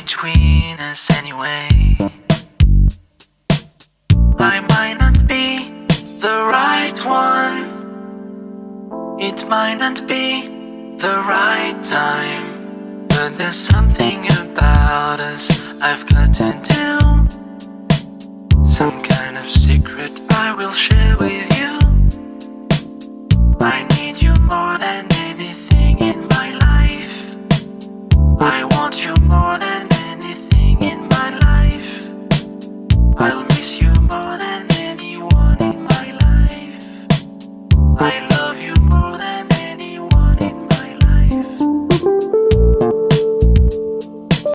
between us anyway. I might not be the right one, it might not be the right time, but there's something about us I've got to do, some kind of secret I will share with you.